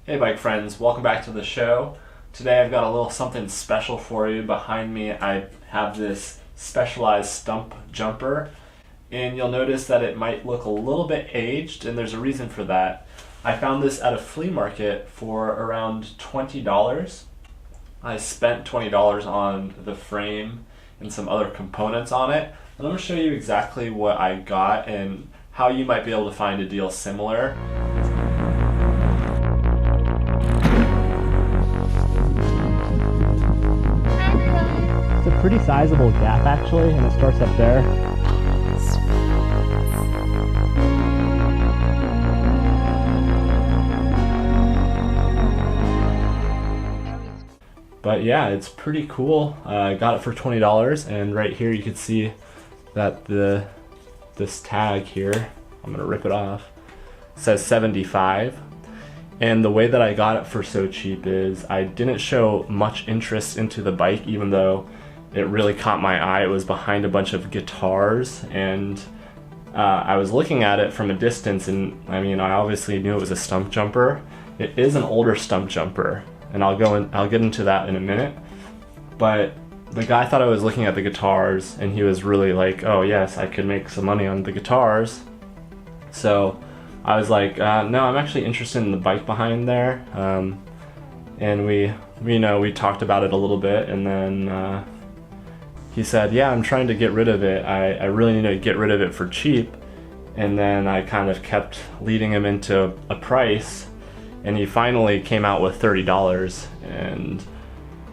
Hey bike friends, welcome back to the show. Today I've got a little something special for you. Behind me I have this specialized Stumpjumper, and you'll notice that it might look a little bit aged, and there's a reason for that. I found this at a flea market for around $20. I spent $20 on the frame and some other components on it. I'm going to show you exactly what I got and how you might be able to find a deal similar. It's a pretty sizable gap actually, and it starts up there. But yeah, it's pretty cool. I got it for $20, and right here you can see that this tag here, I'm gonna rip it off, says 75. And the way that I got it for so cheap is I didn't show much interest into the bike, even though it really caught my eye. It was behind a bunch of guitars, and I was looking at it from a distance, and I mean, I obviously knew it was a Stumpjumper. It is an older Stumpjumper, and I'll get into that in a minute. But the guy thought I was looking at the guitars, and he was really like, oh yes, I could make some money on the guitars. So I was like, no, I'm actually interested in the bike behind there. And we talked about it a little bit, and then he said, yeah, I'm trying to get rid of it. I really need to get rid of it for cheap. And then I kind of kept leading him into a price, and he finally came out with $30. And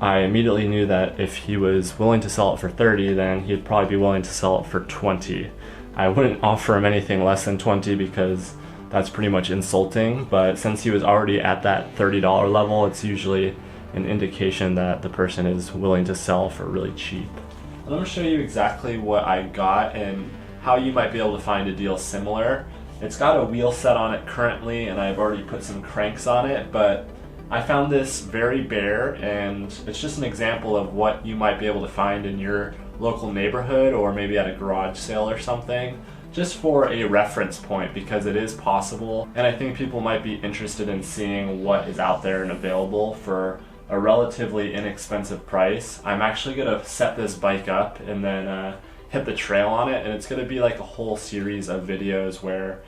I immediately knew that if he was willing to sell it for $30, then he'd probably be willing to sell it for $20. I wouldn't offer him anything less than $20 because that's pretty much insulting, but since he was already at that $30 level, it's usually an indication that the person is willing to sell for really cheap. I'm going to show you exactly what I got and how you might be able to find a deal similar. It's got a wheel set on it currently, and I've already put some cranks on it, but I found this very bare, and it's just an example of what you might be able to find in your local neighborhood or maybe at a garage sale or something, just for a reference point, because it is possible, and I think people might be interested in seeing what is out there and available for a relatively inexpensive price. I'm actually going to set this bike up and then hit the trail on it, and it's going to be like a whole series of videos where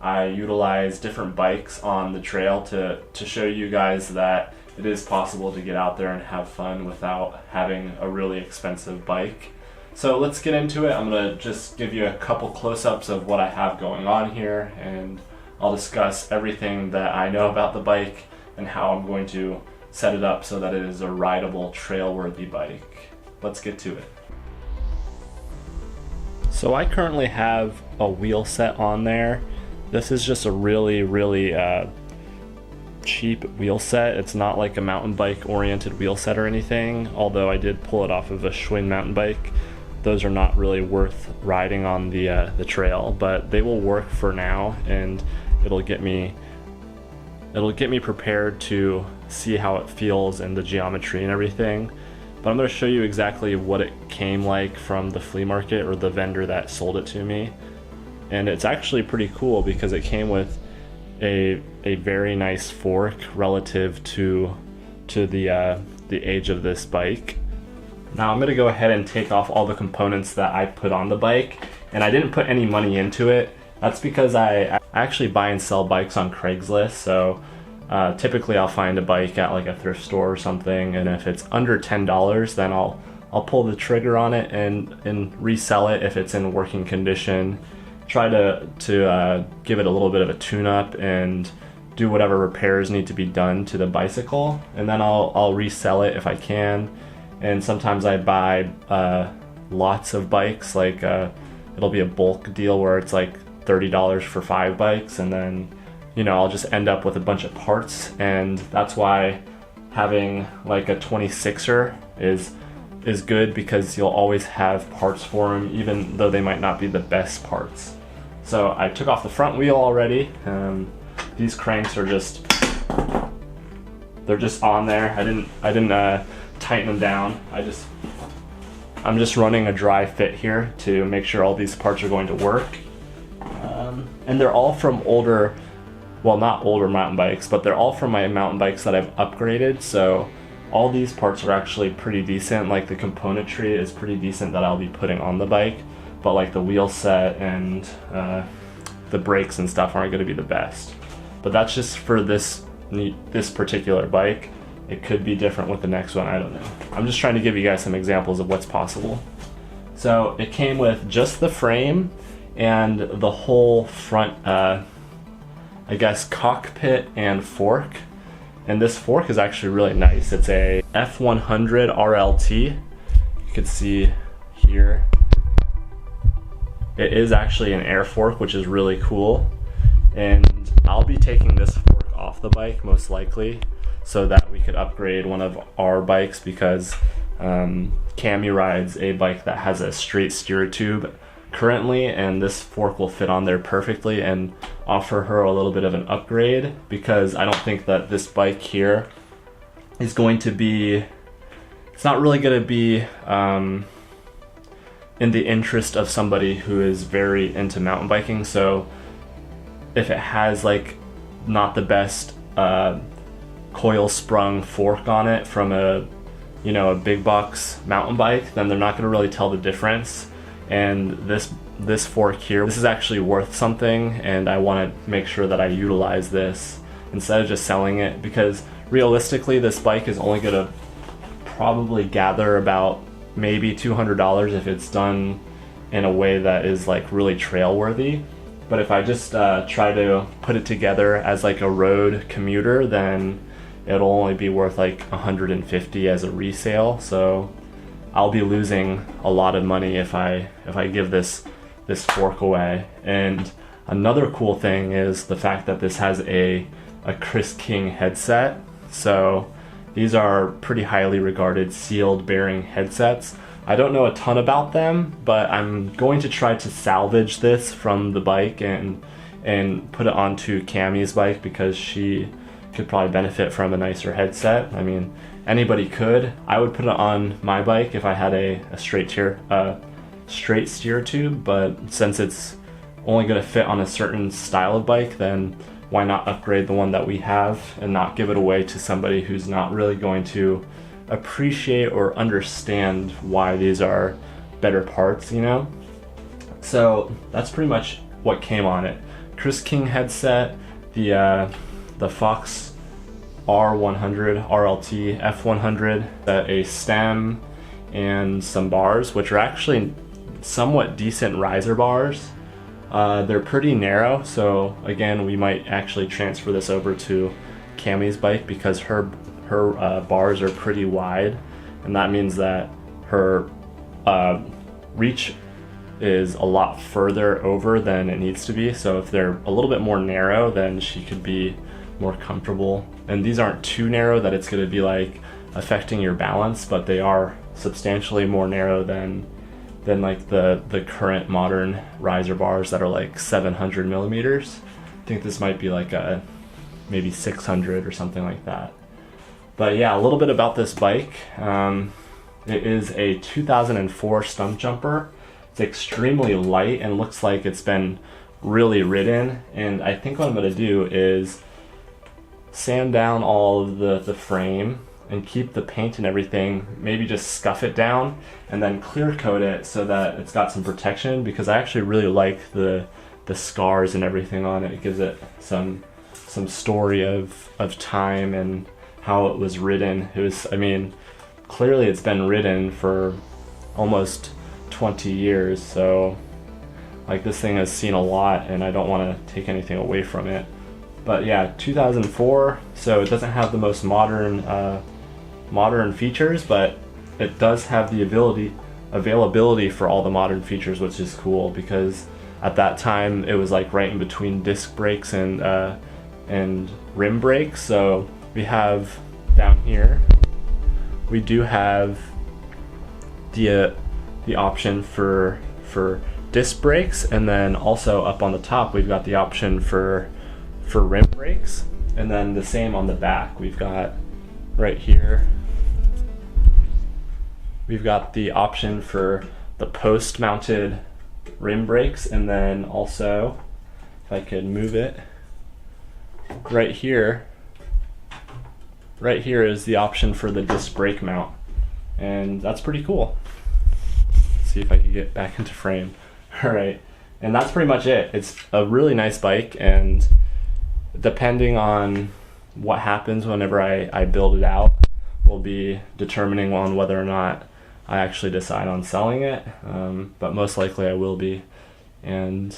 I utilize different bikes on the trail to show you guys that it is possible to get out there and have fun without having a really expensive bike. So let's get into it. I'm going to just give you a couple close-ups of what I have going on here, and I'll discuss everything that I know about the bike and how I'm going to set it up so that it is a rideable, trail-worthy bike. Let's get to it. So I currently have a wheel set on there. This is just a really cheap wheel set. It's not like a mountain bike oriented wheel set or anything, although I did pull it off of a Schwinn mountain bike. Those are not really worth riding on the trail, but they will work for now, and it'll get me prepared to see how it feels and the geometry and everything. But I'm going to show you exactly what it came like from the flea market or the vendor that sold it to me. And it's actually pretty cool because it came with a very nice fork relative to the age of this bike. Now I'm going to go ahead and take off all the components that I put on the bike, and I didn't put any money into it. That's because I actually buy and sell bikes on Craigslist, so typically I'll find a bike at like a thrift store or something, and if it's under $10, then I'll pull the trigger on it and resell it if it's in working condition. Try to give it a little bit of a tune-up and do whatever repairs need to be done to the bicycle, and then I'll resell it if I can. And sometimes I buy lots of bikes, like it'll be a bulk deal where it's like $30 for 5 bikes, and then I'll just end up with a bunch of parts. And that's why having like a 26er is good, because you'll always have parts for them, even though they might not be the best parts. So I took off the front wheel already. These cranks are they're just on there. I didn't tighten them down. I'm just running a dry fit here to make sure all these parts are going to work. And they're all from older well, not older mountain bikes, but they're all from my mountain bikes that I've upgraded. So all these parts are actually pretty decent. Like the componentry is pretty decent that I'll be putting on the bike, but like the wheel set and the brakes and stuff aren't going to be the best. But that's just for this particular bike. It could be different with the next one, I don't know. I'm just trying to give you guys some examples of what's possible. So it came with just the frame and the whole front, I guess, cockpit and fork. And this fork is actually really nice. It's a F100 RLT. You can see here. It is actually an air fork, which is really cool. And I'll be taking this fork off the bike most likely, so that we could upgrade one of our bikes, because Cami rides a bike that has a straight steer tube currently, and this fork will fit on there perfectly and offer her a little bit of an upgrade, because I don't think that this bike here is going to be, it's not really going to be in the interest of somebody who is very into mountain biking. So if it has like not the best coil sprung fork on it from a big box mountain bike, then they're not going to really tell the difference. And this fork here, this is actually worth something, and I want to make sure that I utilize this instead of just selling it, because realistically this bike is only going to probably gather about maybe $200 if it's done in a way that is like really trail worthy. But if I just try to put it together as like a road commuter, then it'll only be worth like $150 as a resale. So I'll be losing a lot of money if I give this fork away. And another cool thing is the fact that this has a Chris King headset. So these are pretty highly regarded sealed bearing headsets. I don't know a ton about them, but I'm going to try to salvage this from the bike and put it onto Cami's bike, because she could probably benefit from a nicer headset. I mean, anybody could. I would put it on my bike if I had a straight steer tube, but since it's only going to fit on a certain style of bike, then why not upgrade the one that we have and not give it away to somebody who's not really going to appreciate or understand why these are better parts, you know? So that's pretty much what came on it. Chris King headset, the Fox R100 RLT F100, a stem and some bars, which are actually somewhat decent riser bars. They're pretty narrow, so again, we might actually transfer this over to Cami's bike, because her bars are pretty wide, and that means that her reach is a lot further over than it needs to be. So if they're a little bit more narrow, then she could be more comfortable. And these aren't too narrow that it's going to be like affecting your balance, but they are substantially more narrow than like the current modern riser bars that are like 700 millimeters. I think this might be like a maybe 600 or something like that. But yeah, a little bit about this bike. It is a 2004 Stumpjumper. It's extremely light and looks like it's been really ridden. And I think what I'm going to do is sand down all of the frame and keep the paint and everything, maybe just scuff it down and then clear coat it so that it's got some protection, because I actually really like the scars and everything on it. It gives it some story of time and how it was ridden. It was, I mean, clearly it's been ridden for almost 20 years, so like this thing has seen a lot, and I don't want to take anything away from it. But yeah, 2004, so it doesn't have the most modern features, but it does have the availability for all the modern features, which is cool, because at that time it was like right in between disc brakes and rim brakes. So we have down here, we do have the option for disc brakes, and then also up on the top we've got the option for rim brakes, and then the same on the back. We've got right here, we've got the option for the post mounted rim brakes, and then also, if I could move it, right here is the option for the disc brake mount, and that's pretty cool. Let's see if I can get back into frame. All right, and that's pretty much it. It's a really nice bike, and depending on what happens whenever I build it out will be determining on whether or not I actually decide on selling it, but most likely I will be. And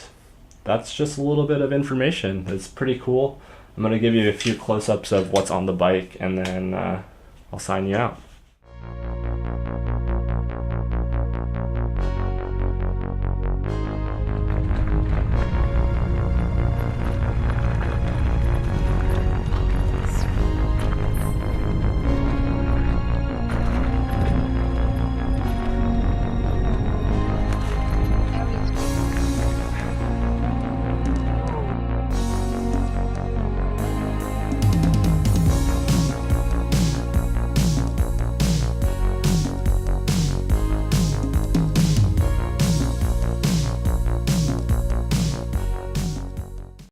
that's just a little bit of information. It's pretty cool. I'm going to give you a few close-ups of what's on the bike, and then I'll sign you out.